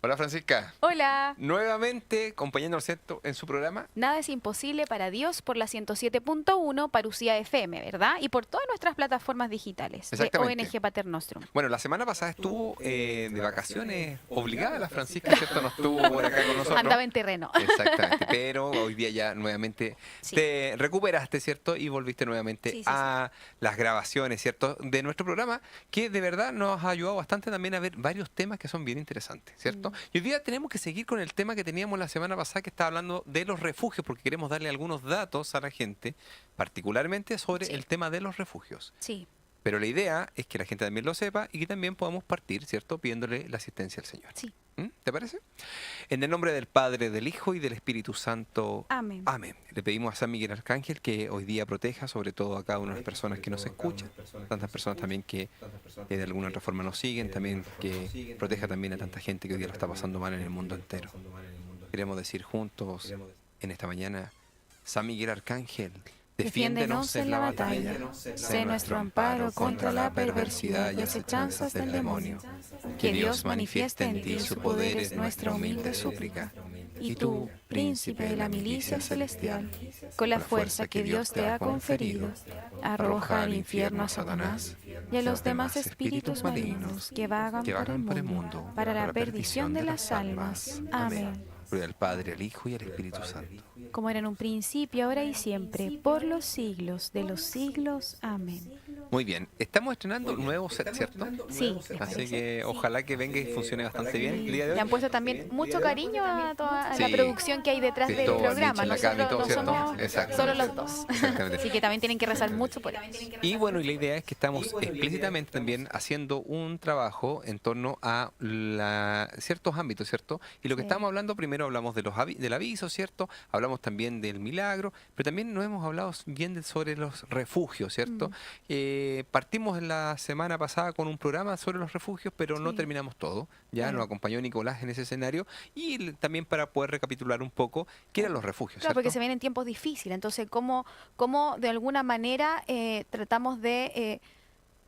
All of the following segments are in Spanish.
Hola Francisca, Hola. nuevamente acompañándonos, ¿cierto?, en su programa. Nada es imposible para Dios por la 107.1 Parucía FM, ¿verdad? Y por todas nuestras plataformas digitales de Exactamente. ONG Pater Nostrum. Bueno, la semana pasada estuvo de vacaciones obligada la Francisca, ¿cierto? No estuvo por acá con nosotros. Andaba en terreno. Exactamente, pero hoy día ya nuevamente Sí. te recuperaste, ¿cierto? Y volviste nuevamente Sí. a las grabaciones, ¿cierto? De nuestro programa, que de verdad nos ha ayudado bastante también a ver varios temas que son bien interesantes, ¿cierto? Y hoy día tenemos que seguir con el tema que teníamos la semana pasada, que estaba hablando de los refugios, porque queremos darle algunos datos a la gente, particularmente sobre Sí. el tema de los refugios. Sí. Pero la idea es que la gente también lo sepa y que también podamos partir, ¿cierto?, pidiéndole la asistencia al Señor. Sí. ¿Te parece? En el nombre del Padre, del Hijo y del Espíritu Santo. Amén. Amén. Le pedimos a San Miguel Arcángel que hoy día proteja sobre todo a cada una de las personas que nos escuchan, tantas personas también que de alguna otra forma nos siguen, también que proteja también a tanta gente que hoy día lo está pasando mal en el mundo entero. Queremos decir juntos en esta mañana, San Miguel Arcángel, defiéndenos en la batalla, sé nuestro amparo contra la perversidad y acechanzas del demonio. Que Dios manifieste en ti su poder es nuestra humilde súplica. Y tú, príncipe de la milicia celestial, con la fuerza que Dios te ha conferido, arroja al infierno a Satanás y a los demás espíritus malignos que vagan por el mundo para la perdición de las almas. Amén. Gloria al Padre, al Hijo y al Espíritu Santo. Como era en un principio, ahora y siempre, por los siglos de los siglos. Amén. Muy bien, estamos estrenando un nuevo set, ¿cierto? Sí, ¿les Así parece? que ojalá que venga y funcione bastante bien el día de Le hoy. han puesto también mucho cariño a toda la Sí. producción que hay detrás Sí, del todo programa. Nietzsche en la cama y Nosotros todo, no ¿cierto? somos Exacto. solo los dos. Exactamente. Así que también tienen que rezar mucho por eso. Y bueno, y la idea es que estamos explícitamente también haciendo un trabajo en torno a ciertos ámbitos, ¿cierto? Y lo que Sí. estamos hablando, primero hablamos de del aviso, ¿cierto? Hablamos también del milagro, pero también nos hemos hablado bien sobre los refugios, ¿cierto? Partimos en la semana pasada con un programa sobre los refugios, pero no Sí. terminamos todo. Ya Claro. nos acompañó Nicolás en ese escenario y también para poder recapitular un poco qué eran los refugios, Claro, porque ¿cierto? se vienen tiempos difíciles. Entonces, ¿cómo de alguna manera tratamos de,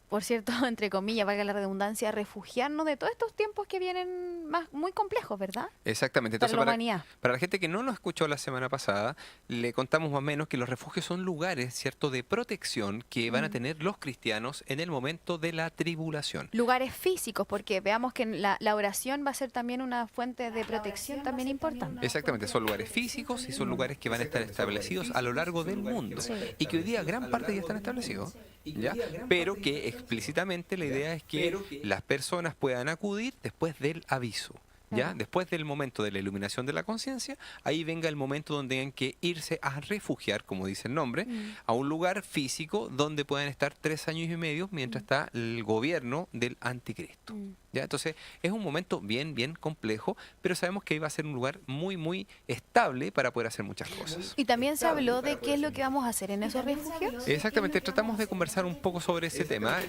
por cierto, entre comillas, valga la redundancia, refugiarnos de todos estos tiempos que vienen muy complejos, ¿verdad? Exactamente. Para Entonces, la humanidad. para la gente que no nos escuchó la semana pasada, le contamos más o menos que los refugios son lugares, ¿cierto?, de protección que van a tener los cristianos en el momento de la tribulación. Lugares físicos, porque veamos que la oración va a ser también una fuente de protección también importante. Exactamente, son lugares físicos y son lugares que van a estar establecidos a lo largo del mundo Sí. y que hoy día gran parte ya están establecidos, ¿ya? Pero que explícitamente la idea es que las personas puedan acudir después del aviso. ¿Ya? Claro. Después del momento de la iluminación de la conciencia, ahí venga el momento donde tengan que irse a refugiar, como dice el nombre, a un lugar físico donde puedan estar 3 años y medio mientras está el gobierno del anticristo. ¿Ya? Entonces es un momento bien, bien complejo, pero sabemos que iba a ser un lugar muy, muy estable para poder hacer muchas cosas. Y también se habló de qué es lo que vamos a hacer en esos refugios. Exactamente, tratamos de conversar un poco sobre ese tema.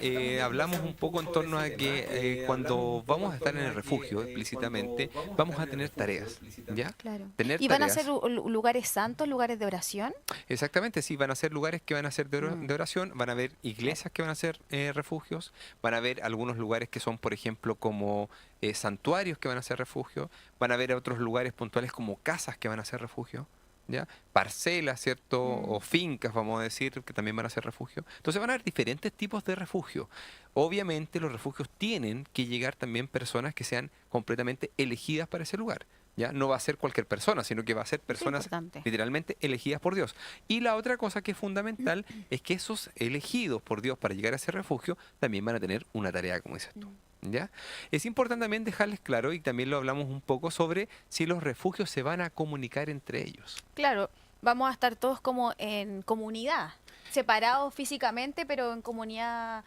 Hablamos un poco en torno a que cuando vamos a estar en el refugio explícitamente, vamos a tener tareas, ¿ya? Claro. Tener ¿Y van a tareas. ser lugares santos, lugares de oración? Exactamente, sí, van a ser lugares que van a ser de oración, van a haber iglesias que van a ser refugios, van a haber algunos lugares que son, por ejemplo, como santuarios que van a ser refugios, van a haber otros lugares puntuales como casas que van a ser refugios, ¿ya? Parcelas, ¿cierto? O fincas, vamos a decir, que también van a ser refugios. Entonces van a haber diferentes tipos de refugios. Obviamente los refugios tienen que llegar también personas que sean completamente elegidas para ese lugar. ¿Ya? No va a ser cualquier persona, sino que va a ser personas importante. literalmente elegidas por Dios. Y la otra cosa que es fundamental es que esos elegidos por Dios para llegar a ese refugio también van a tener una tarea, como dices tú. ¿Ya? Es importante también dejarles claro, y también lo hablamos un poco, sobre si los refugios se van a comunicar entre ellos. Claro, vamos a estar todos como en comunidad, separados físicamente, pero en comunidad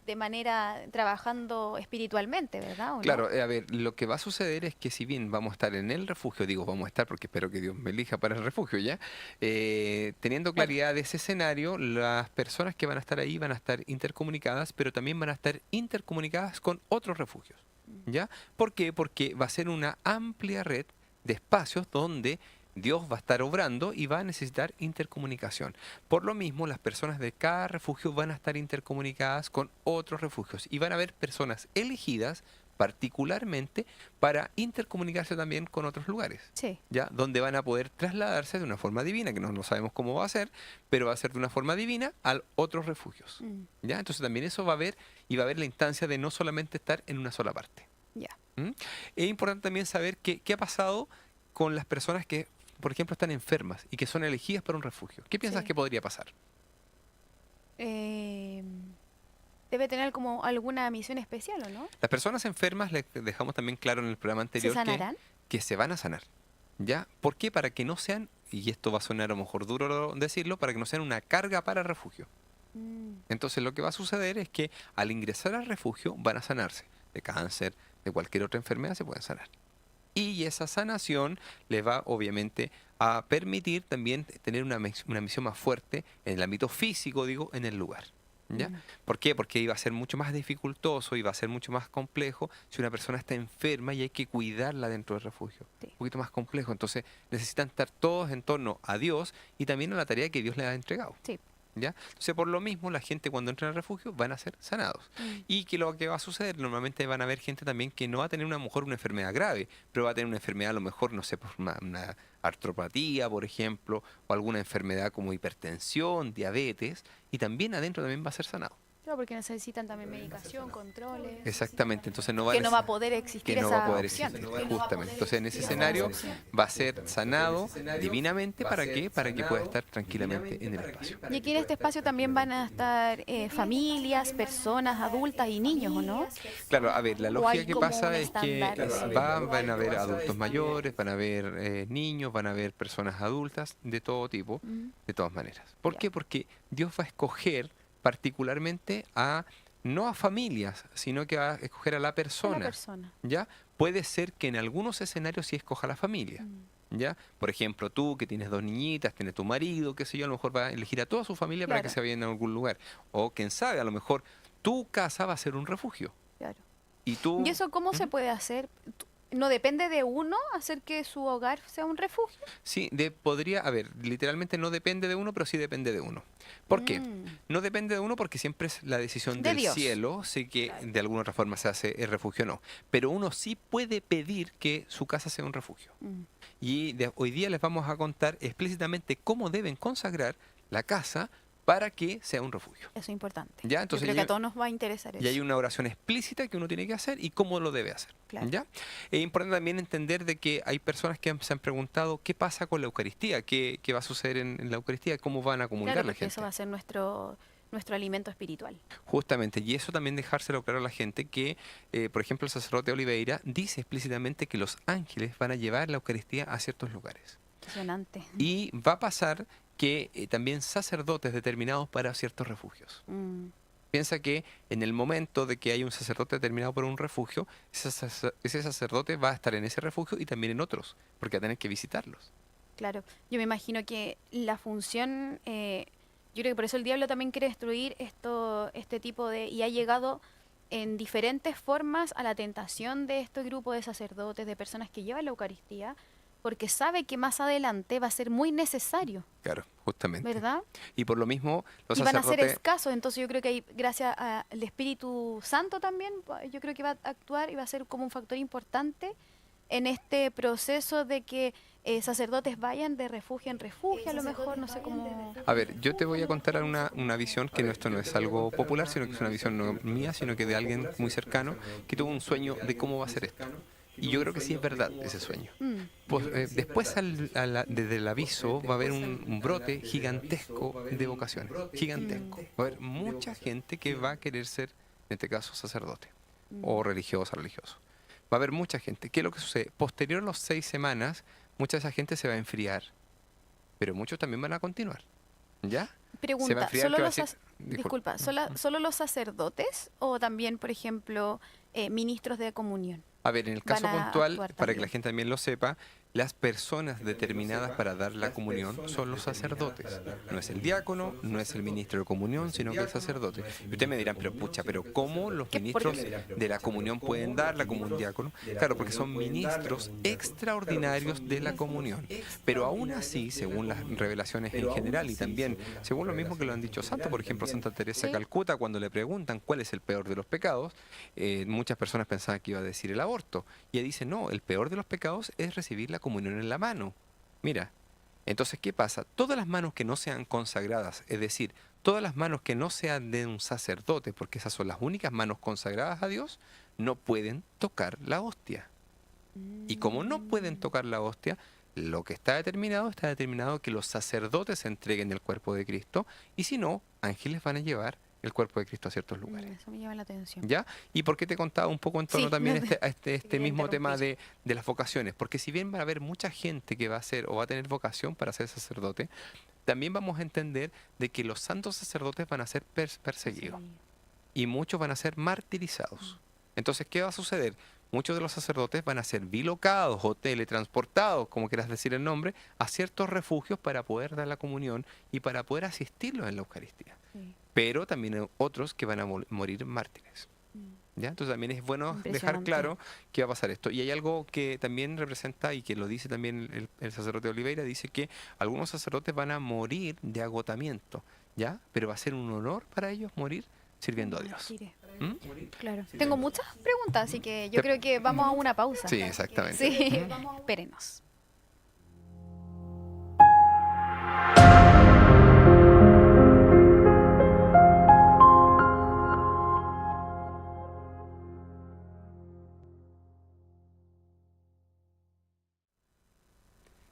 de manera trabajando espiritualmente, ¿verdad? ¿O no? Claro, a ver, lo que va a suceder es que si bien vamos a estar en el refugio, digo vamos a estar porque espero que Dios me elija para el refugio, ¿ya? Teniendo claridad de ese escenario, las personas que van a estar ahí van a estar intercomunicadas, pero también van a estar intercomunicadas con otros refugios, ¿ya? ¿Por qué? Porque va a ser una amplia red de espacios donde Dios va a estar obrando y va a necesitar intercomunicación. Por lo mismo, las personas de cada refugio van a estar intercomunicadas con otros refugios y van a haber personas elegidas particularmente para intercomunicarse también con otros lugares, Sí. ¿ya? Donde van a poder trasladarse de una forma divina, que no sabemos cómo va a ser, pero va a ser de una forma divina a otros refugios, ¿ya? Entonces también eso va a haber, y va a haber la instancia de no solamente estar en una sola parte. Ya. ¿Mm? Es importante también saber qué ha pasado con las personas que, por ejemplo, están enfermas y que son elegidas para un refugio. ¿Qué piensas Sí. que podría pasar? Debe tener como alguna misión especial, ¿o no? Las personas enfermas, les dejamos también claro en el programa ¿Se anterior sanarán? que se van a sanar, ¿ya? ¿Por qué? Para que no sean, y esto va a sonar a lo mejor duro decirlo, para que no sean una carga para el refugio. Entonces lo que va a suceder es que al ingresar al refugio van a sanarse de cáncer, de cualquier otra enfermedad se pueden sanar. Y esa sanación les va obviamente a permitir también tener una misión más fuerte en el ámbito físico, digo, en el lugar. ¿Ya? ¿Por qué? Porque iba a ser mucho más dificultoso, iba a ser mucho más complejo si una persona está enferma y hay que cuidarla dentro del refugio. Sí. Un poquito más complejo. Entonces necesitan estar todos en torno a Dios y también a la tarea que Dios les ha entregado. Sí. ¿Ya? Entonces, por lo mismo, la gente cuando entra al refugio van a ser sanados. Y que lo que va a suceder, normalmente van a haber gente también que no va a tener a lo mejor una enfermedad grave, pero va a tener una enfermedad a lo mejor, no sé, por una artropatía, por ejemplo, o alguna enfermedad como hipertensión, diabetes, y también adentro también va a ser sanado. Claro, porque necesitan también medicación, controles. Exactamente, entonces no va Que a no va a poder existir que no va a esa poder opción. existir, justamente. Entonces en ese escenario va a ser sanado divinamente, ¿para qué? Para que pueda estar tranquilamente en el espacio. Y aquí en este espacio también van a estar familias, personas adultas y niños, ¿o no? Claro, a ver, la ¿O hay lógica que como pasa un es que estándar? van a haber adultos mayores, van a haber niños, van a haber personas adultas de todo tipo, de todas maneras. ¿Por Ya. qué? Porque Dios va a escoger particularmente no a familias, sino que va a escoger a la Una persona. persona. ¿Ya? Puede ser que en algunos escenarios sí escoja a la familia. ¿Ya? Por ejemplo, tú que tienes 2 niñitas, tienes tu marido, qué sé yo, a lo mejor va a elegir a toda su familia para que Claro. se vayan a algún lugar. O quién sabe, a lo mejor tu casa va a ser un refugio. Claro. Y tú... ¿Y eso cómo se puede hacer? ¿No depende de uno hacer que su hogar sea un refugio? Sí, podría, a ver, literalmente no depende de uno, pero sí depende de uno. ¿Por qué? No depende de uno porque siempre es la decisión De del Dios. cielo, sí que de alguna otra forma se hace el refugio o no. Pero uno sí puede pedir que su casa sea un refugio. Y hoy día les vamos a contar explícitamente cómo deben consagrar la casa para que sea un refugio. Eso es importante. Ya, Yo entonces creo que a todos nos va a interesar eso. Y hay una oración explícita que uno tiene que hacer y cómo lo debe hacer. Claro. ¿Ya? Es importante también entender de que hay personas que se han preguntado qué pasa con la Eucaristía, qué va a suceder en la Eucaristía, cómo van a comunicar Claro, la porque gente. eso va a ser nuestro alimento espiritual. Justamente, y eso también dejárselo claro a la gente que, por ejemplo, el sacerdote Oliveira dice explícitamente que los ángeles van a llevar la Eucaristía a ciertos lugares. Impresionante. Y va a pasar que también sacerdotes determinados para ciertos refugios. Piensa que en el momento de que hay un sacerdote determinado por un refugio, ese sacerdote va a estar en ese refugio y también en otros, porque va a tener que visitarlos. Claro, yo me imagino que la función, yo creo que por eso el diablo también quiere destruir este tipo de, y ha llegado en diferentes formas a la tentación de este grupo de sacerdotes, de personas que llevan la Eucaristía, porque sabe que más adelante va a ser muy necesario, Claro, justamente. ¿verdad? Y por lo mismo, los Y van a ser sacerdotes... escasos, entonces yo creo que ahí, gracias al Espíritu Santo también, yo creo que va a actuar y va a ser como un factor importante en este proceso de que sacerdotes vayan de refugio en refugio, a lo mejor, no sé cómo... A ver, yo te voy a contar una visión que esto no es algo popular, sino que es una visión no mía, sino que de alguien muy cercano que tuvo un sueño de cómo va a ser esto. Y yo creo que sí es verdad ese sueño. Pues, después, desde el aviso, va a haber un brote gigantesco de vocaciones. Gigantesco. Va a haber mucha gente que va a querer ser, en este caso, sacerdote o religioso. Va a haber mucha gente. ¿Qué es lo que sucede? Posterior a las 6 semanas, mucha de esa gente se va a enfriar. Pero muchos también van a continuar. ¿Ya? Pregunta, enfriar, ¿solo que va a los, decir- disculpa, ¿solo los sacerdotes o también, por ejemplo, ministros de comunión? A ver, en el caso van a puntual, actuar para que la también? gente también lo sepa, las personas determinadas para dar la comunión son los sacerdotes. No es el diácono, no es el ministro de comunión, sino que el sacerdote. Y ustedes me dirán, pero pucha, pero ¿cómo los ministros de la comunión pueden darla como un diácono? Claro, porque son ministros extraordinarios de la comunión. Pero aún así, según las revelaciones en general y también según lo mismo que lo han dicho santos, por ejemplo, Santa Teresa de Sí. Calcuta, cuando le preguntan cuál es el peor de los pecados, muchas personas pensaban que iba a decir el aborto. Y ella dice, no, el peor de los pecados es recibir la comunión en la mano. Mira, entonces, ¿qué pasa? Todas las manos que no sean consagradas, es decir, todas las manos que no sean de un sacerdote, porque esas son las únicas manos consagradas a Dios, no pueden tocar la hostia. Y como no pueden tocar la hostia, lo que está determinado que los sacerdotes entreguen el cuerpo de Cristo, y si no, ángeles van a llevar el cuerpo de Cristo a ciertos lugares. Eso me llama la atención. ¿Ya? ¿Y por qué te contaba un poco en torno Sí, también no, a este me mismo tema interrumpí. de las vocaciones? Porque si bien va a haber mucha gente que va a ser o va a tener vocación para ser sacerdote, también vamos a entender de que los santos sacerdotes van a ser perseguidos y muchos van a ser martirizados. Entonces, ¿qué va a suceder? Muchos de los sacerdotes van a ser bilocados o teletransportados, como quieras decir el nombre, a ciertos refugios para poder dar la comunión y para poder asistirlos en la Eucaristía. Sí. Pero también hay otros que van a morir mártires. ¿Ya? Entonces también es bueno dejar Impresionante. claro que va a pasar esto. Y hay algo que también representa y que lo dice también el sacerdote Oliveira, dice que algunos sacerdotes van a morir de agotamiento, ¿ya? Pero va a ser un honor para ellos morir sirviendo a Dios. Mártires. ¿Mm? Claro. Tengo muchas preguntas, así que yo Te- creo que vamos a una pausa. Sí, exactamente. Sí, ¿Mm? espérenos.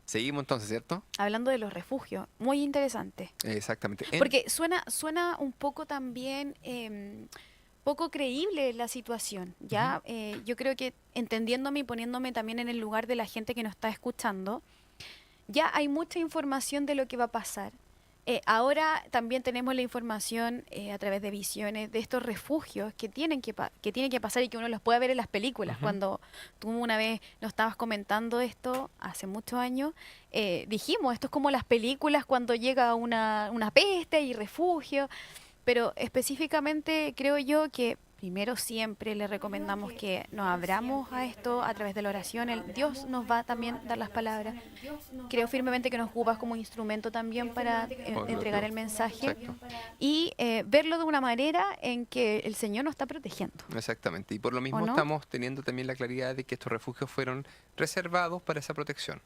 Seguimos entonces, ¿cierto? Hablando de los refugios, muy interesante. Exactamente. Porque suena un poco también poco creíble la situación, ¿ya? Yo creo que entendiéndome y poniéndome también en el lugar de la gente que nos está escuchando, ya hay mucha información de lo que va a pasar. Ahora también tenemos la información a través de visiones de estos refugios que tienen que tienen que pasar y que uno los puede ver en las películas. Ujú. Cuando tú una vez nos estabas comentando esto, hace muchos años, dijimos, esto es como las películas cuando llega una peste y refugio, pero específicamente creo yo que primero siempre le recomendamos que nos abramos a esto a través de la oración. Dios nos va también a dar las palabras. Creo firmemente que nos ocupas como instrumento también para entregar el mensaje Exacto. y verlo de una manera en que el Señor nos está protegiendo. Exactamente. Y por lo mismo no? estamos teniendo también la claridad de que estos refugios fueron reservados para esa protección.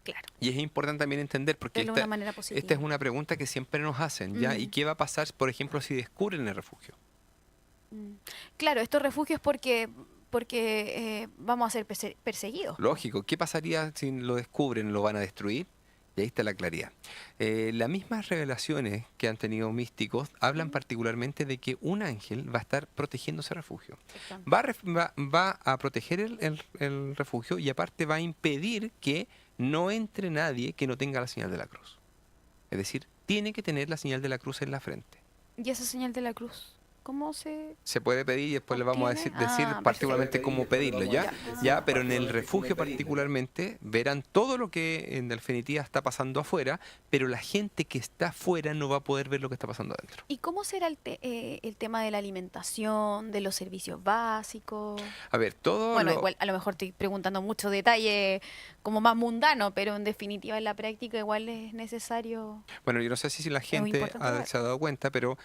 Claro, Y es importante también entender, porque verlo de una manera positiva. esta es una pregunta que siempre nos hacen, ¿ya? ¿Y qué va a pasar, por ejemplo, si descubren el refugio? Claro, estos refugios porque vamos a ser perseguidos. Lógico, ¿qué pasaría si lo descubren? ¿Lo van a destruir? Y ahí está la claridad. Las mismas revelaciones que han tenido místicos hablan particularmente de que un ángel va a estar protegiendo ese refugio. Va a proteger el refugio y aparte va a impedir que no entre nadie que no tenga la señal de la cruz. Es decir, tiene que tener la señal de la cruz en la frente. ¿Y esa señal de la cruz? ¿Cómo se...? Se puede pedir y después le vamos a decir Ah, particularmente perfecto. cómo pedirlo, ¿ya? Ya, pero en el refugio cómo pedirlo. particularmente verán todo lo que en definitiva está pasando afuera, pero la gente que está afuera no va a poder ver lo que está pasando adentro. ¿Y cómo será el tema de la alimentación, de los servicios básicos? A ver, todo Bueno, lo... igual a lo mejor estoy preguntando mucho detalle como más mundano, pero en definitiva en la práctica igual es necesario. Bueno, yo no sé si la muy gente importante saber. se ha dado cuenta, pero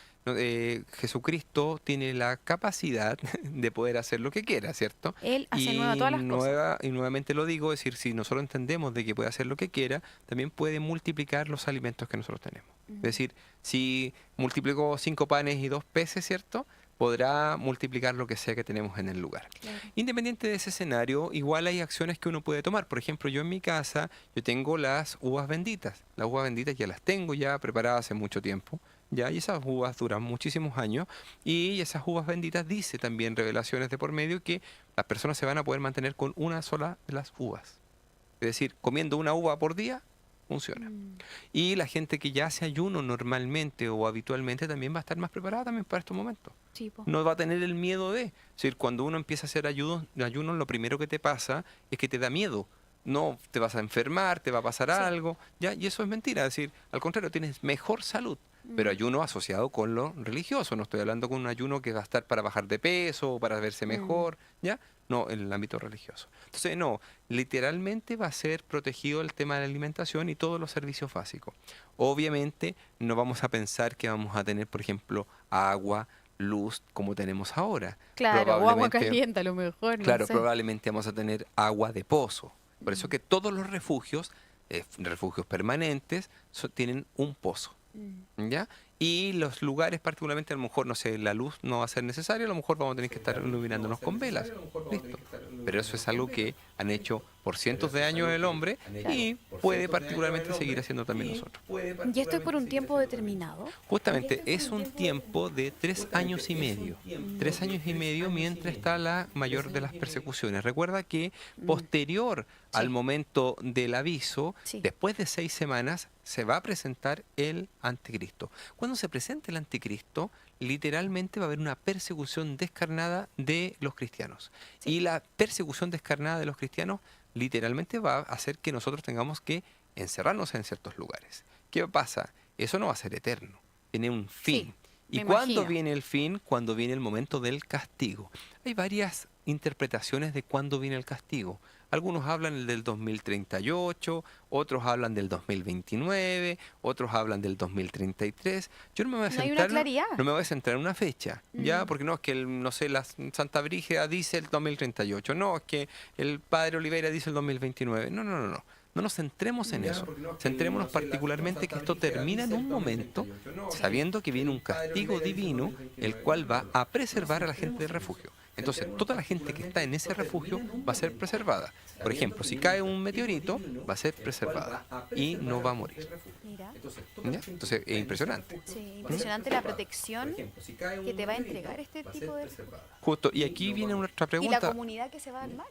Jesucristo tiene la capacidad de poder hacer lo que quiera, ¿cierto? Él hace nueva todas las cosas. Y nuevamente lo digo, es decir, si nosotros entendemos de que puede hacer lo que quiera, también puede multiplicar los alimentos que nosotros tenemos. Es decir, si multiplicó 5 panes y 2 peces, ¿cierto? Podrá multiplicar lo que sea que tenemos en el lugar. Claro. Independiente de ese escenario, igual hay acciones que uno puede tomar. Por ejemplo, yo en mi casa, yo tengo las uvas benditas. Las uvas benditas ya las tengo ya preparadas hace mucho tiempo. Ya, y esas uvas duran muchísimos años. Y esas uvas benditas dice también revelaciones de por medio que las personas se van a poder mantener con una sola de las uvas. Es decir, comiendo una uva por día, funciona. Y la gente que ya hace ayuno normalmente o habitualmente también va a estar más preparada también para estos momentos. Sí, po. No va a tener el miedo de. Es decir, cuando uno empieza a hacer ayuno, lo primero que te pasa es que te da miedo. No te vas a enfermar, te va a pasar Sí. algo, ¿ya? Y eso es mentira. Es decir, al contrario, tienes mejor salud. Pero ayuno asociado con lo religioso. No estoy hablando con un ayuno que va a estar para bajar de peso o para verse mejor, ¿ya? No, en el ámbito religioso. Entonces, no, literalmente va a ser protegido el tema de la alimentación y todos los servicios básicos. Obviamente, no vamos a pensar que vamos a tener, por ejemplo, agua, luz como tenemos ahora. Claro, o agua Probablemente, caliente a lo mejor, no claro, sé. probablemente vamos a tener agua de pozo. Por eso Mm, que todos los refugios, refugios permanentes, tienen un pozo. mm. ¿Ya? Y los lugares particularmente, a lo mejor, no sé, la luz no va a ser necesaria, a lo mejor vamos a tener que estar iluminándonos con velas. Listo. Pero eso es algo que han hecho por cientos de años el hombre Claro. y puede particularmente seguir haciendo también nosotros. ¿Y esto es por un tiempo determinado? Justamente es un tiempo de 3 años y medio. Mm, 3 años y medio mientras está la mayor de las persecuciones. Recuerda que mm. posterior al Sí, momento del aviso, sí. después de 6 semanas, se va a presentar el anticristo. Cuando se presente el anticristo, literalmente va a haber una persecución descarnada de los cristianos. Sí. Y la persecución descarnada de los cristianos literalmente va a hacer que nosotros tengamos que encerrarnos en ciertos lugares. ¿Qué pasa? Eso no va a ser eterno, tiene un fin. Sí, ¿Y me cuándo imagino. viene el fin? Cuando viene el momento del castigo. Hay varias interpretaciones de cuándo viene el castigo. Algunos hablan del 2038, otros hablan del 2029, otros hablan del 2033. Yo no me voy a No hay una centrar, claridad. no me voy a centrar en una fecha, ¿ya? Mm, Porque no es que, no sé, la Santa Brígida dice el 2038, no, es que el Padre Oliveira dice el 2029. No, no, no, no. No nos centremos en eso. Centrémonos particularmente que esto termina en un momento sabiendo que viene un castigo divino el cual va a preservar a la gente del refugio. Entonces, toda la gente que está en ese refugio va a ser preservada. Por ejemplo, si cae un meteorito, va a ser preservada y no va a morir. mira, ¿Ya? Entonces, es impresionante. sí, impresionante la protección que te va a entregar este tipo de... Justo, y aquí viene otra Y la pregunta, comunidad que se va a armar.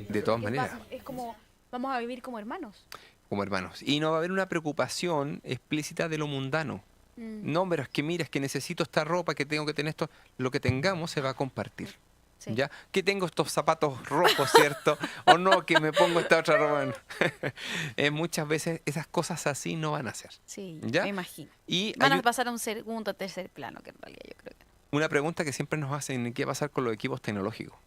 de todas Es, maneras, es como, vamos a vivir como hermanos. como hermanos. Y no va a haber una preocupación explícita de lo mundano. Mm, No, pero es que mira, es que necesito esta ropa, que tengo que tener esto. Lo que tengamos se va a compartir. sí, ¿Ya? Que tengo estos zapatos rojos, ¿cierto? O no, que me pongo esta otra ropa. Muchas veces esas cosas así no van a ser. sí, ¿Ya? me imagino. Y Van hay a pasar a un segundo o tercer plano, que en realidad yo creo que no. una pregunta que siempre nos hacen, ¿qué va a pasar con los equipos tecnológicos?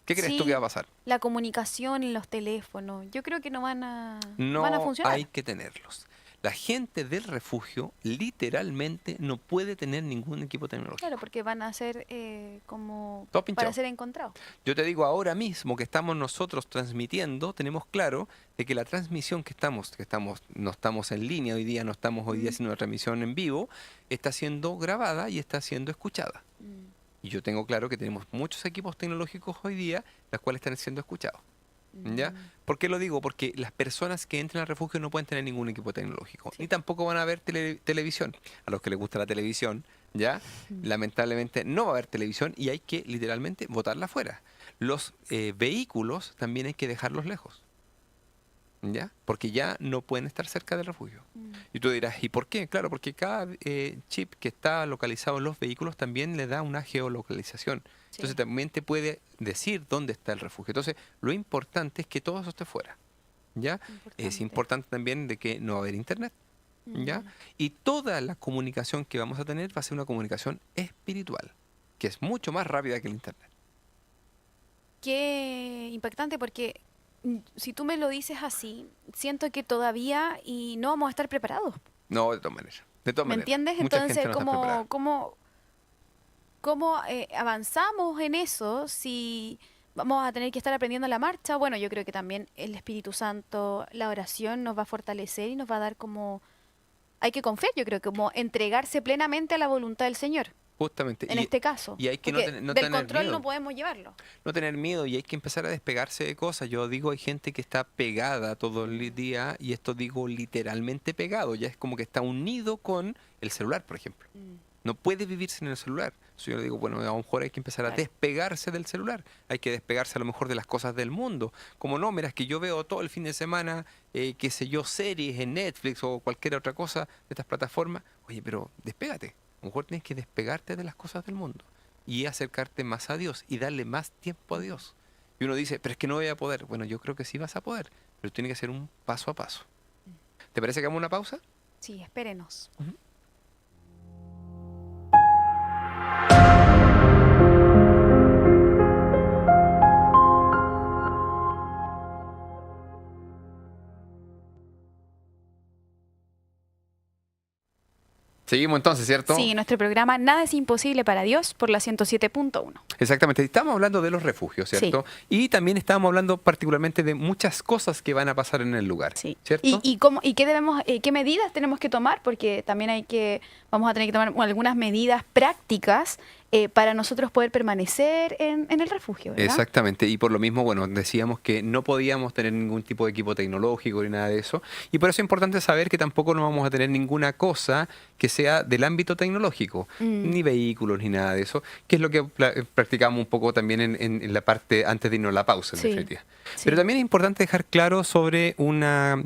¿Qué crees tú que va a Sí, pasar? la comunicación en los teléfonos, yo creo que no van a No funcionar. hay que tenerlos. La gente del refugio literalmente no puede tener ningún equipo tecnológico. Claro, porque van a ser como Todo para pinchado. ser encontrados. Yo te digo, ahora mismo que estamos nosotros transmitiendo, tenemos claro de que la transmisión no estamos en línea hoy día, no estamos hoy día Mm, haciendo una transmisión en vivo, está siendo grabada y está siendo escuchada. mm, Y yo tengo claro que tenemos muchos equipos tecnológicos hoy día, los cuales están siendo escuchados. ¿Ya? mm. ¿Por qué lo digo? Porque las personas que entran al refugio no pueden tener ningún equipo tecnológico, Sí. ni tampoco van a ver televisión. A los que les gusta la televisión, ¿ya? Mm. Lamentablemente no va a haber televisión y hay que literalmente botarla afuera. Los vehículos también hay que dejarlos lejos, ¿ya? Porque ya no pueden estar cerca del refugio. Mm, Y tú dirás, ¿y por qué? Claro, porque cada chip que está localizado en los vehículos también le da una geolocalización. Entonces sí, también te puede decir dónde está el refugio. Entonces, lo importante es que todo eso esté fuera, ¿ya? Es importante. importante también de que no va a haber internet, ¿ya? Mm. Y toda la comunicación que vamos a tener va a ser una comunicación espiritual, que es mucho más rápida que el internet. Qué impactante porque si tú me lo dices así, siento que todavía y no vamos a estar preparados. No, de todas maneras. De todas ¿Me maneras. entiendes? Mucha gente Entonces, no está preparada. ¿cómo avanzamos en eso si vamos a tener que estar aprendiendo a la marcha? Bueno, yo creo que también el Espíritu Santo, la oración nos va a fortalecer y nos va a dar como... Hay que confiar, yo creo, como entregarse plenamente a la voluntad del Señor, Justamente. en este caso. Y hay que no, Porque no del tener control miedo. no podemos llevarlo. No tener miedo y hay que empezar a despegarse de cosas. Yo digo, hay gente que está pegada todo el día y esto digo literalmente pegado. Ya es como que está unido con el celular, por ejemplo. Mm, No puede vivir sin el celular. Entonces yo le digo, bueno, a lo mejor hay que empezar a claro. despegarse del celular. Hay que despegarse a lo mejor de las cosas del mundo. Como no, mira, es que yo veo todo el fin de semana, qué sé yo, series en Netflix o cualquier otra cosa de estas plataformas. Oye, pero despégate. A lo mejor tienes que despegarte de las cosas del mundo y acercarte más a Dios y darle más tiempo a Dios. Y uno dice, pero es que no voy a poder. Bueno, yo creo que sí vas a poder, pero tiene que ser un paso a paso. ¿Te parece que hagamos una pausa? Sí, espérenos. Ujú. Seguimos entonces, ¿cierto? Sí, nuestro programa Nada es imposible para Dios por la 107.1. Exactamente. Estamos hablando de los refugios, ¿cierto? Y también estábamos hablando particularmente de muchas cosas que van a pasar en el lugar, Sí. ¿cierto? ¿Y qué medidas tenemos que tomar? Porque también vamos a tener que tomar algunas medidas prácticas para nosotros poder permanecer en el refugio, ¿verdad? Exactamente, y por lo mismo, bueno, decíamos que no podíamos tener ningún tipo de equipo tecnológico ni nada de eso, y por eso es importante saber que tampoco no vamos a tener ninguna cosa que sea del ámbito tecnológico, ni vehículos ni nada de eso, que es lo que practicamos un poco también en la parte antes de irnos a la pausa, en definitiva. Sí. Pero también es importante dejar claro sobre una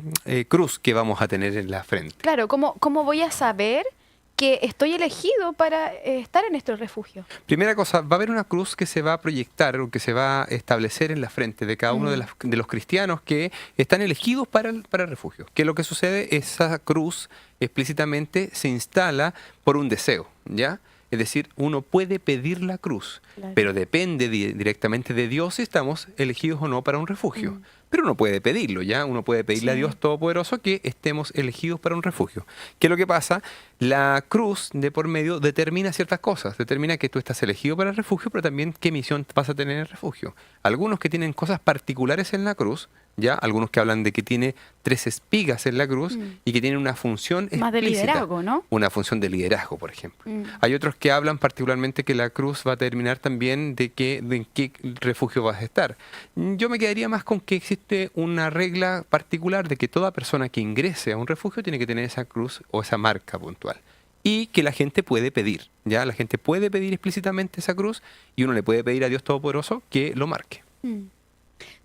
cruz que vamos a tener en la frente. Claro, ¿cómo voy a saber que estoy elegido para estar en este refugio? Primera cosa, va a haber una cruz que se va a proyectar o que se va a establecer en la frente de cada uno de los cristianos que están elegidos para el refugio. Que lo que sucede, esa cruz explícitamente se instala por un deseo, ¿ya? Es decir, uno puede pedir la cruz, pero depende directamente de Dios si estamos elegidos o no para un refugio. Pero uno puede pedirlo, ¿ya? Uno puede pedirle a Dios Todopoderoso que estemos elegidos para un refugio. ¿Qué es lo que pasa? La cruz de por medio determina ciertas cosas. Determina que tú estás elegido para el refugio, pero también qué misión vas a tener en el refugio. Algunos que tienen cosas particulares en la cruz, ¿ya? Algunos que hablan de que tiene 3 espigas en la cruz y que tiene una función explícita. Más de liderazgo, ¿no? Una función de liderazgo, por ejemplo. Hay otros que hablan particularmente que la cruz va a determinar también de en qué refugio vas a estar. Yo me quedaría más con que existe una regla particular de que toda persona que ingrese a un refugio tiene que tener esa cruz o esa marca puntual. Y que la gente puede pedir, ¿ya? La gente puede pedir explícitamente esa cruz y uno le puede pedir a Dios Todopoderoso que lo marque.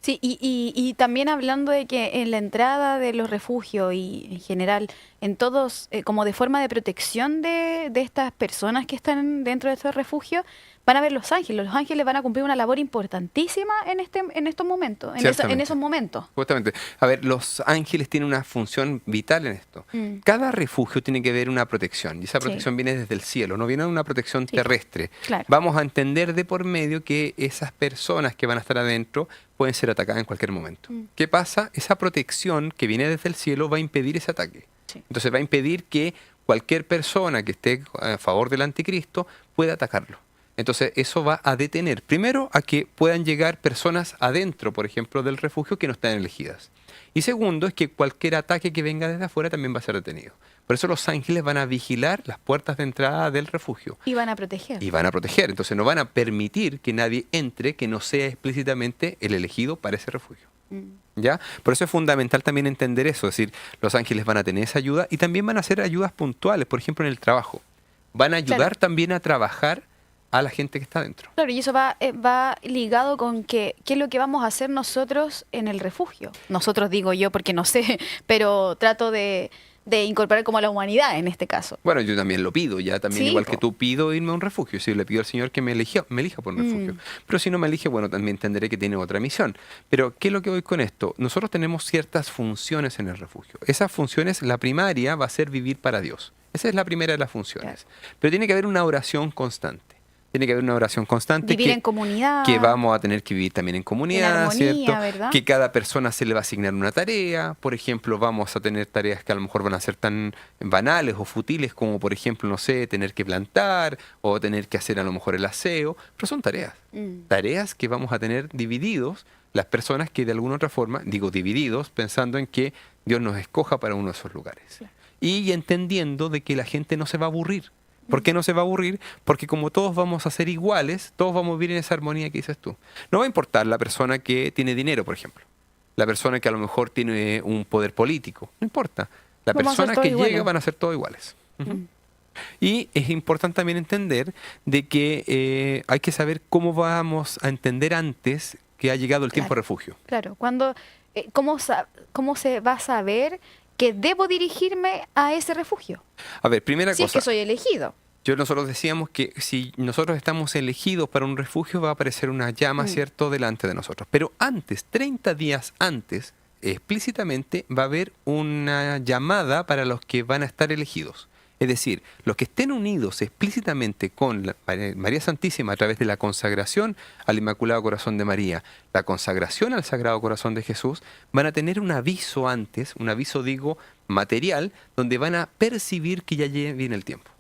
Sí, y también hablando de que en la entrada de los refugios y en general, en todos, como de forma de protección de estas personas que están dentro de estos refugios, van a ver los ángeles. Los ángeles van a cumplir una labor importantísima en estos momentos, en esos momentos. Justamente. A ver, los ángeles tienen una función vital en esto. Cada refugio tiene que ver una protección, y esa protección viene desde el cielo, no viene de una protección terrestre. Claro. Vamos a entender de por medio que esas personas que van a estar adentro pueden ser atacadas en cualquier momento. ¿Qué pasa? Esa protección que viene desde el cielo va a impedir ese ataque. Entonces va a impedir que cualquier persona que esté a favor del anticristo pueda atacarlo. Entonces eso va a detener, primero, a que puedan llegar personas adentro, por ejemplo, del refugio que no están elegidas. Y segundo, es que cualquier ataque que venga desde afuera también va a ser detenido. Por eso los ángeles van a vigilar las puertas de entrada del refugio. Y van a proteger. Y van a proteger. Entonces no van a permitir que nadie entre que no sea explícitamente el elegido para ese refugio. ¿Ya? Por eso es fundamental también entender eso. Es decir, los ángeles van a tener esa ayuda y también van a hacer ayudas puntuales, por ejemplo, en el trabajo. Van a ayudar también a trabajar a la gente que está dentro. Claro, y eso va ligado con qué es lo que vamos a hacer nosotros en el refugio. Nosotros digo yo porque no sé, pero trato de incorporar como a la humanidad en este caso. Bueno, yo también lo pido, ya también Sí, igual que tú pido irme a un refugio. Si le pido al Señor que me elija por un refugio. Pero si no me elige, bueno, también entenderé que tiene otra misión. Pero, ¿qué es lo que voy con esto? Nosotros tenemos ciertas funciones en el refugio. Esas funciones, la primaria va a ser vivir para Dios. Esa es la primera de las funciones. Pero tiene que haber una oración constante. Tiene que haber una oración constante. Vivir en comunidad. Que vamos a tener que vivir también en comunidad, en armonía, ¿cierto? ¿verdad? Que cada persona se le va a asignar una tarea. Por ejemplo, vamos a tener tareas que a lo mejor van a ser tan banales o futiles como, por ejemplo, no sé, tener que plantar o tener que hacer a lo mejor el aseo. Pero son tareas. Tareas que vamos a tener divididos las personas que de alguna otra forma, digo divididos, pensando en que Dios nos escoja para uno de esos lugares. Sí. Y entendiendo de que la gente no se va a aburrir. ¿Por qué no se va a aburrir? Porque como todos vamos a ser iguales, todos vamos a vivir en esa armonía que dices tú. No va a importar la persona que tiene dinero, por ejemplo. La persona que a lo mejor tiene un poder político. No importa. La persona que llega van a ser todos iguales. Y es importante también entender de que hay que saber cómo vamos a entender antes que ha llegado el tiempo de refugio. Claro. ¿Cómo se va a saber que debo dirigirme a ese refugio? A ver, primera Si cosa. es que soy elegido. Nosotros decíamos que si nosotros estamos elegidos para un refugio va a aparecer una llama, ¿cierto?, delante de nosotros. Pero antes, 30 días antes, explícitamente va a haber una llamada para los que van a estar elegidos. Es decir, los que estén unidos explícitamente con María Santísima a través de la consagración al Inmaculado Corazón de María, la consagración al Sagrado Corazón de Jesús, van a tener un aviso antes, un aviso digo material, donde van a percibir que ya viene el tiempo.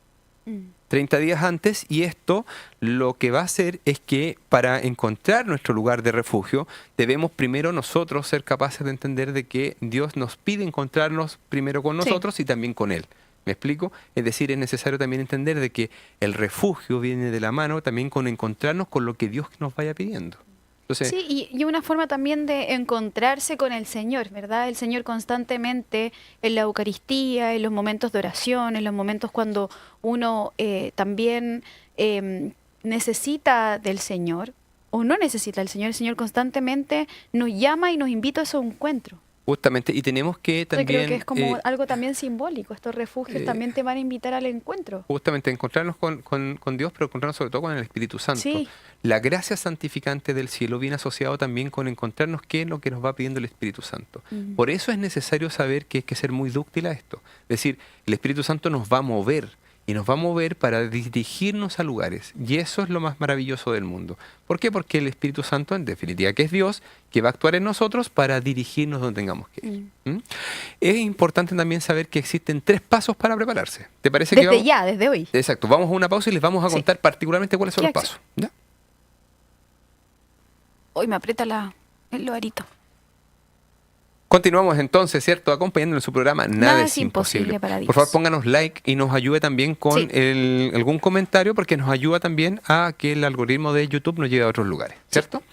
30 días antes, y esto lo que va a hacer es que para encontrar nuestro lugar de refugio debemos primero nosotros ser capaces de entender de que Dios nos pide encontrarnos primero con nosotros y también con Él. ¿Me explico? Es decir, es necesario también entender de que el refugio viene de la mano también con encontrarnos con lo que Dios nos vaya pidiendo. Entonces, sí, y una forma también de encontrarse con el Señor, ¿verdad? El Señor constantemente en la Eucaristía, en los momentos de oración, en los momentos cuando uno también necesita del Señor o no necesita del Señor, el Señor constantemente nos llama y nos invita a esos encuentros. justamente, y tenemos que Yo también... creo que es como algo también simbólico, estos refugios también te van a invitar al encuentro. Justamente encontrarnos con Dios, pero encontrarnos sobre todo con el Espíritu Santo. Sí. La gracia santificante del cielo viene asociado también con encontrarnos qué es lo que nos va pidiendo el Espíritu Santo. Por eso es necesario saber que hay que ser muy dúctil a esto. Es decir, el Espíritu Santo nos va a mover, y nos va a mover para dirigirnos a lugares. Y eso es lo más maravilloso del mundo. ¿Por qué? Porque el Espíritu Santo, en definitiva, que es Dios, que va a actuar en nosotros para dirigirnos donde tengamos que ir. Es importante también saber que existen 3 pasos para prepararse. ¿Te parece que Desde ya, desde hoy. Exacto. Vamos a una pausa y les vamos a contar particularmente cuáles son los pasos. ¿Ya? Hoy me aprieta el loarito. Continuamos entonces, ¿cierto? Acompañando en su programa Nada es imposible para Dios. Por favor, pónganos like y nos ayude también con algún comentario, porque nos ayuda también a que el algoritmo de YouTube nos lleve a otros lugares, ¿cierto?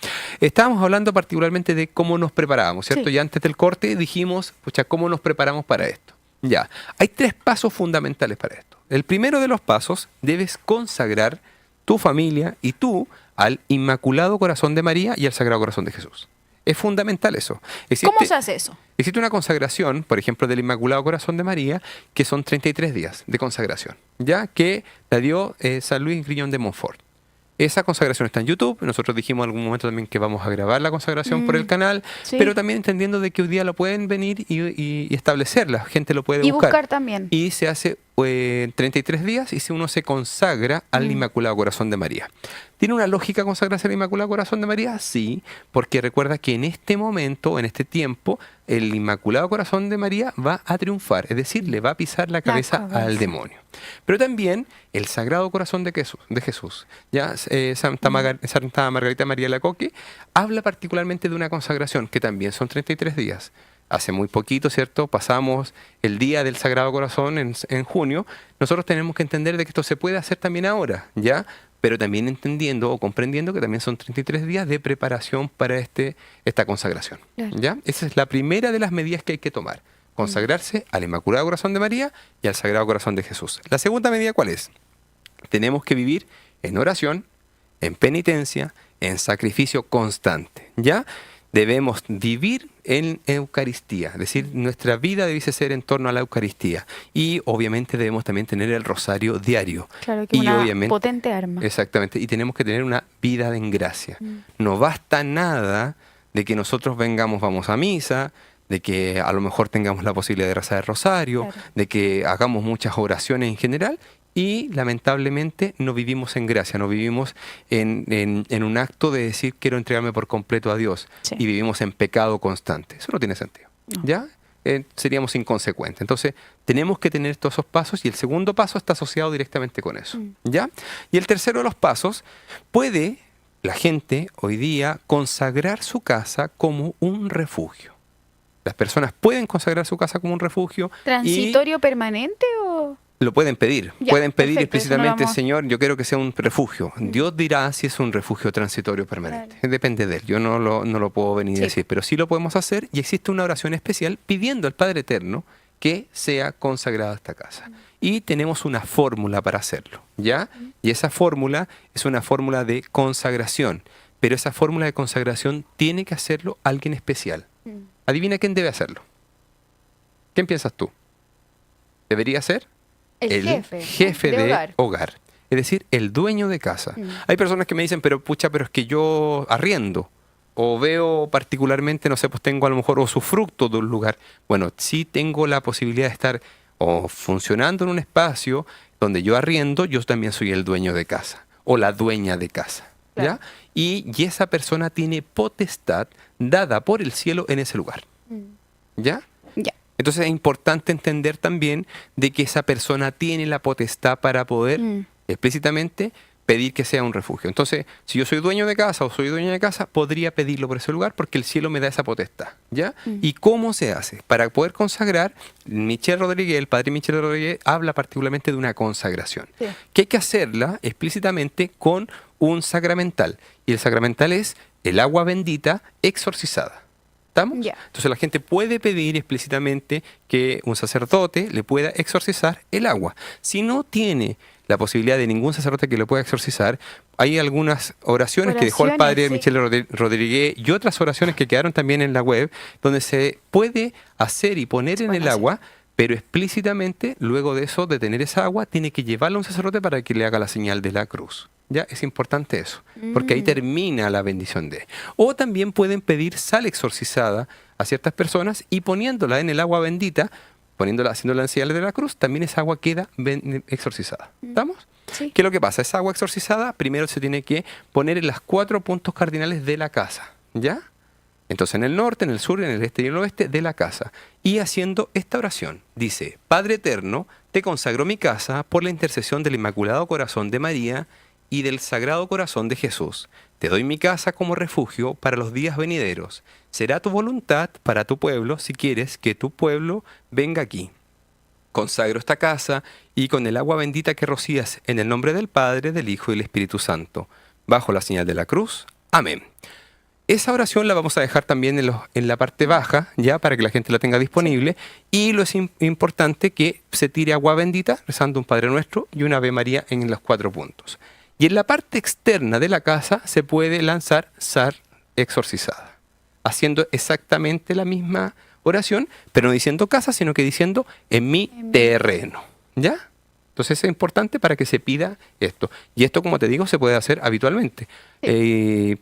Estábamos hablando particularmente de cómo nos preparábamos, ¿cierto? Ya antes del corte dijimos, pucha, ¿cómo nos preparamos para esto? Ya, hay 3 pasos fundamentales para esto. El primero de los pasos, debes consagrar tu familia y tú al Inmaculado Corazón de María y al Sagrado Corazón de Jesús. Es fundamental eso. ¿Cómo se hace eso? Existe una consagración, por ejemplo, del Inmaculado Corazón de María, que son 33 días de consagración, ya que la dio San Luis Grignon de Montfort. Esa consagración está en YouTube. Nosotros dijimos en algún momento también que vamos a grabar la consagración por el canal, pero también entendiendo de que hoy día lo pueden venir y establecer. La gente lo puede buscar también. Y se hace 33 días y si uno se consagra al Inmaculado Corazón de María. ¿Tiene una lógica consagrarse al Inmaculado Corazón de María? Sí, porque recuerda que en este momento, en este tiempo, el Inmaculado Corazón de María va a triunfar, es decir, le va a pisar la cabeza al demonio. Pero también el Sagrado Corazón de Jesús. Ya Santa Margarita María Lacoque habla particularmente de una consagración que también son 33 días. Hace muy poquito, ¿cierto? Pasamos el Día del Sagrado Corazón en junio. Nosotros tenemos que entender de que esto se puede hacer también ahora, ¿ya? Pero también entendiendo o comprendiendo que también son 33 días de preparación para esta consagración, ¿ya? Esa es la primera de las medidas que hay que tomar. Consagrarse al Inmaculado Corazón de María y al Sagrado Corazón de Jesús. La segunda medida, ¿cuál es? Tenemos que vivir en oración, en penitencia, en sacrificio constante, ¿ya? Debemos vivir en Eucaristía, es decir, nuestra vida debe ser en torno a la Eucaristía. Y obviamente debemos también tener el rosario diario. Claro, que es una potente arma. Exactamente, y tenemos que tener una vida en gracia. No basta nada de que nosotros vamos a misa, de que a lo mejor tengamos la posibilidad de rezar el rosario, de que hagamos muchas oraciones en general, y lamentablemente no vivimos en gracia, no vivimos en un acto de decir quiero entregarme por completo a Dios, y vivimos en pecado constante. Eso no tiene sentido, ¿ya? Seríamos inconsecuentes. Entonces tenemos que tener todos esos pasos, y el segundo paso está asociado directamente con eso, ¿ya? Y el tercero de los pasos, puede la gente hoy día consagrar su casa como un refugio. Las personas pueden consagrar su casa como un refugio. ¿Transitorio permanente o...? Lo pueden pedir. Pueden pedir explícitamente, vamos... Señor, yo quiero que sea un refugio. Dios dirá si es un refugio transitorio permanente. Depende de Él. Yo no lo puedo venir a decir, pero sí lo podemos hacer, y existe una oración especial pidiendo al Padre Eterno que sea consagrada esta casa. Y tenemos una fórmula para hacerlo, ¿ya? Y esa fórmula es una fórmula de consagración, pero esa fórmula de consagración tiene que hacerlo alguien especial. Adivina quién debe hacerlo. ¿Quién piensas tú? ¿Debería ser? El jefe de hogar. Es decir, el dueño de casa. Hay personas que me dicen, pero es que yo arriendo, o veo particularmente, no sé, pues tengo a lo mejor usufructo de un lugar. Bueno, sí tengo la posibilidad de estar o funcionando en un espacio donde yo arriendo, yo también soy el dueño de casa o la dueña de casa. ¿Ya? Claro. Y esa persona tiene potestad dada por el cielo en ese lugar. ¿Ya? Ya. Entonces es importante entender también de que esa persona tiene la potestad para poder explícitamente pedir que sea un refugio. Entonces, si yo soy dueño de casa o soy dueña de casa, podría pedirlo por ese lugar porque el cielo me da esa potestad. ¿Ya? ¿Y cómo se hace? Para poder consagrar, Michel Rodríguez, el padre Michel Rodríguez, habla particularmente de una consagración. Sí. Que hay que hacerla explícitamente con un sacramental. Y el sacramental es el agua bendita exorcizada. ¿Estamos? Ya. Entonces la gente puede pedir explícitamente que un sacerdote le pueda exorcizar el agua. Si no tiene la posibilidad de ningún sacerdote que lo pueda exorcizar, hay algunas oraciones que dejó el padre Sí. Michel Rodríguez y otras oraciones que quedaron también en la web, donde se puede hacer y poner en el Bueno, sí. agua, pero explícitamente, luego de eso, de tener esa agua, tiene que llevarla a un sacerdote para que le haga la señal de la cruz. ¿Ya? Es importante eso, porque ahí termina la bendición de. O también pueden pedir sal exorcizada a ciertas personas y poniéndola en el agua bendita, haciendo la señal de la cruz, también esa agua queda exorcizada. ¿Estamos? Sí. ¿Qué es lo que pasa? Esa agua exorcizada primero se tiene que poner en los 4 puntos cardinales de la casa. ¿Ya? Entonces en el norte, en el sur, en el este y en el oeste de la casa. Y haciendo esta oración. Dice, Padre Eterno, te consagro mi casa por la intercesión del Inmaculado Corazón de María y del Sagrado Corazón de Jesús. Te doy mi casa como refugio para los días venideros. Será tu voluntad para tu pueblo si quieres que tu pueblo venga aquí. Consagro esta casa y con el agua bendita que rocías en el nombre del Padre, del Hijo y del Espíritu Santo. Bajo la señal de la cruz. Amén. Esa oración la vamos a dejar también en la parte baja, ya para que la gente la tenga disponible. Y lo es importante que se tire agua bendita, rezando un Padre Nuestro y una Ave María en los 4 puntos. Y en la parte externa de la casa se puede lanzar sal exorcizada, haciendo exactamente la misma oración, pero no diciendo casa, sino que diciendo en mi terreno. ¿Ya? Entonces es importante para que se pida esto. Y esto, como te digo, se puede hacer habitualmente.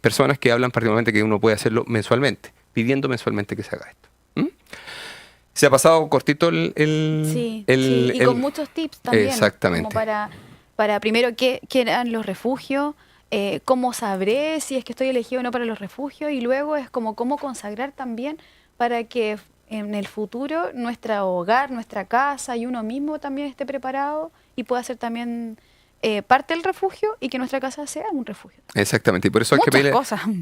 Personas que hablan particularmente que uno puede hacerlo mensualmente, pidiendo mensualmente que se haga esto. ¿Se ha pasado cortito Sí, y con muchos tips también. Exactamente. Como para primero, ¿qué eran los refugios? ¿Cómo sabré si es que estoy elegido o no para los refugios? Y luego es como cómo consagrar también para que en el futuro nuestro hogar, nuestra casa y uno mismo también esté preparado y pueda ser también parte del refugio y que nuestra casa sea un refugio. Exactamente, y por eso hay que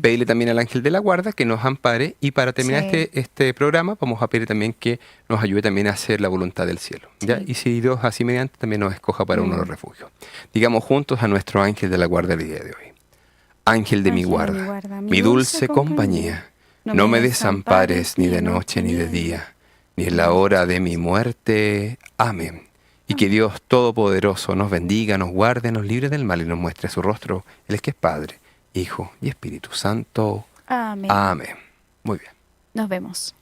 pedirle también al ángel de la guarda que nos ampare. Y para terminar este programa vamos a pedir también que nos ayude también a hacer la voluntad del cielo. ¿Ya? Y si Dios así mediante también nos escoja para uno de los refugios. Digamos juntos a nuestro ángel de la guarda el día de hoy. Ángel de mi guarda, mi dulce compañía, no me desampares ni de noche ni de día, ni en la hora de mi muerte. Amén. Y que Dios Todopoderoso nos bendiga, nos guarde, nos libre del mal y nos muestre su rostro. Él es que es Padre, Hijo y Espíritu Santo. Amén. Amén. Muy bien. Nos vemos.